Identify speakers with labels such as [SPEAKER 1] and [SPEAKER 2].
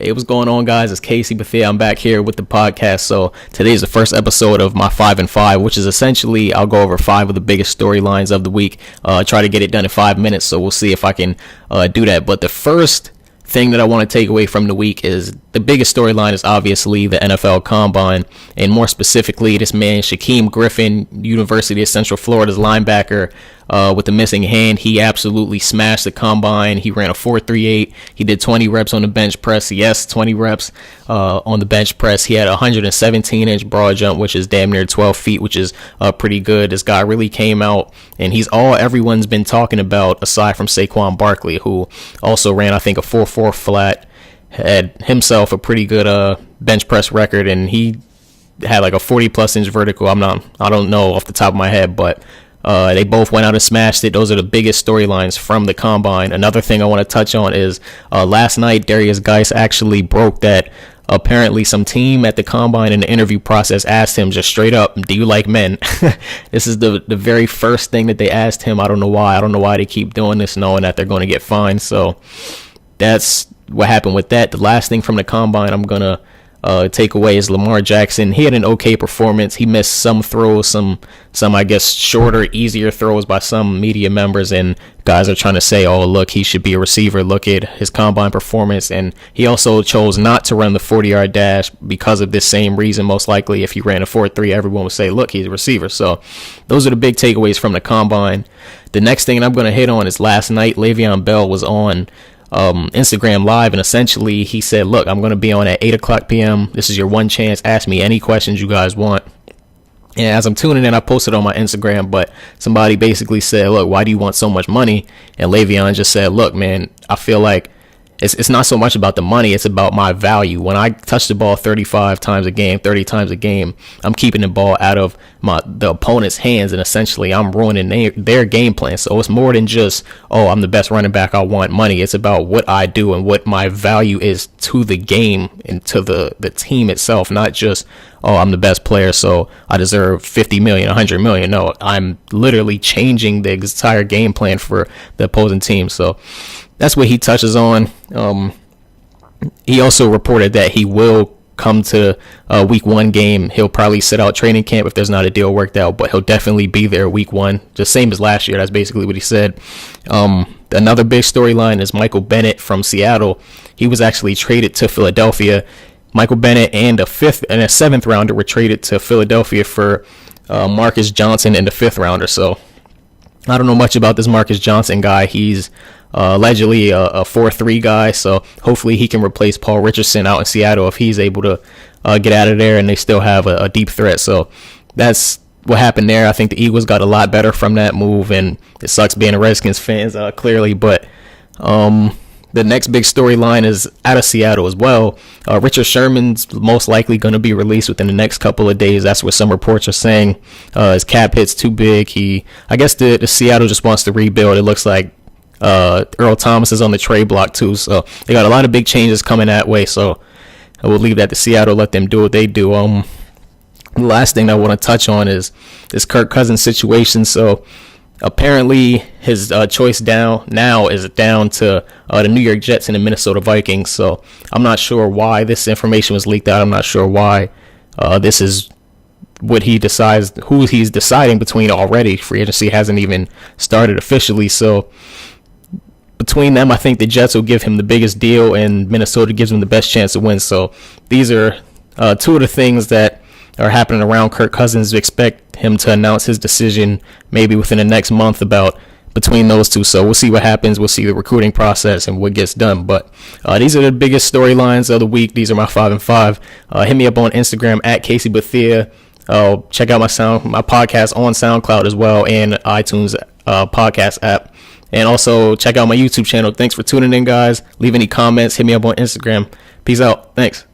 [SPEAKER 1] Hey, what's going on, guys? It's Kasey Bethea. I'm back here with the podcast. So today is the first episode of my 5 and 5, which is essentially I'll go over 5 of the biggest storylines of the week. Try to get it done in 5 minutes, so we'll see if I can do that. But the first thing that I want to take away from the week is the biggest storyline is obviously the NFL Combine, and more specifically, this man Shaquem Griffin, University of Central Florida's linebacker, with the missing hand. He absolutely smashed the Combine. He ran a 4.38. He did 20 reps on the bench press. Yes, 20 reps on the bench press. He had a 117-inch broad jump, which is damn near 12 feet, which is pretty good. This guy really came out, and he's all everyone's been talking about, aside from Saquon Barkley, who also ran, I think, a 4.4 flat. Had himself a pretty good bench press record, and he had like a 40+ inch vertical. I don't know off the top of my head, but they both went out and smashed it. Those are the biggest storylines from the Combine. Another thing I want to touch on is last night Darius Geis actually broke that apparently some team at the Combine in the interview process asked him just straight up, do you like men? This is the very first thing that they asked him. I don't know why they keep doing this, knowing that they're going to get fined. So that's what happened with that. The last thing from the Combine I'm going to take away is Lamar Jackson. He had an okay performance. He missed some throws, some I guess shorter, easier throws by some media members, and guys are trying to say, oh, look, he should be a receiver. Look at his Combine performance. And he also chose not to run the 40-yard dash because of this same reason. Most likely, if he ran a 4.3, everyone would say, look, he's a receiver. So those are the big takeaways from the Combine. The next thing I'm going to hit on is last night Le'Veon Bell was on Instagram Live, and essentially he said, look, I'm going to be on at 8:00 p.m. This is your one chance. Ask me any questions you guys want. And as I'm tuning in, I posted on my Instagram, but somebody basically said, look, why do you want so much money? And Le'Veon just said, look, man, I feel like it's not so much about the money, it's about my value. When I touch the ball 35 times a game, 30 times a game, I'm keeping the ball out of the opponent's hands, and essentially I'm ruining their game plan. So it's more than just, oh, I'm the best running back, I want money. It's about what I do and what my value is to the game and to the team itself, not just, oh, I'm the best player, so I deserve 50 million, 100 million. No, I'm literally changing the entire game plan for the opposing team. So that's what he touches on. He also reported that he will come to week 1 game. He'll probably sit out training camp if there's not a deal worked out, but he'll definitely be there week 1, just same as last year. That's basically what he said. Another big storyline is Michael Bennett from Seattle. He was actually traded to Philadelphia. Michael Bennett and a 5th and a 7th rounder were traded to Philadelphia for Marcus Johnson and the 5th rounder. So I don't know much about this Marcus Johnson guy. He's allegedly a 4.3 guy, so hopefully he can replace Paul Richardson out in Seattle if he's able to get out of there and they still have a deep threat. So that's what happened there. I think the Eagles got a lot better from that move, and it sucks being a Redskins fans, clearly, but the next big storyline is out of Seattle as well. Richard Sherman's most likely going to be released within the next couple of days. That's what some reports are saying. His cap hit's too big. I guess the Seattle just wants to rebuild. It looks like Earl Thomas is on the trade block too. So they got a lot of big changes coming that way. So I will leave that to Seattle. Let them do what they do. The last thing I want to touch on is this Kirk Cousins situation. So apparently his choice now is down to the New York Jets and the Minnesota Vikings. So I'm not sure why this information was leaked out. I'm not sure why this is what he decides, who he's deciding between already. Free agency hasn't even started officially. So between them, I think the Jets will give him the biggest deal and Minnesota gives him the best chance to win. So these are 2 of the things that are happening around Kirk Cousins. Expect him to announce his decision maybe within the next month about between those 2. So we'll see what happens. We'll see the recruiting process and what gets done. But these are the biggest storylines of the week. These are my 5 and 5. Hit me up on Instagram at Kasey Bethea. Check out my podcast on SoundCloud as well and iTunes podcast app. And also check out my YouTube channel. Thanks for tuning in, guys. Leave any comments. Hit me up on Instagram. Peace out. Thanks.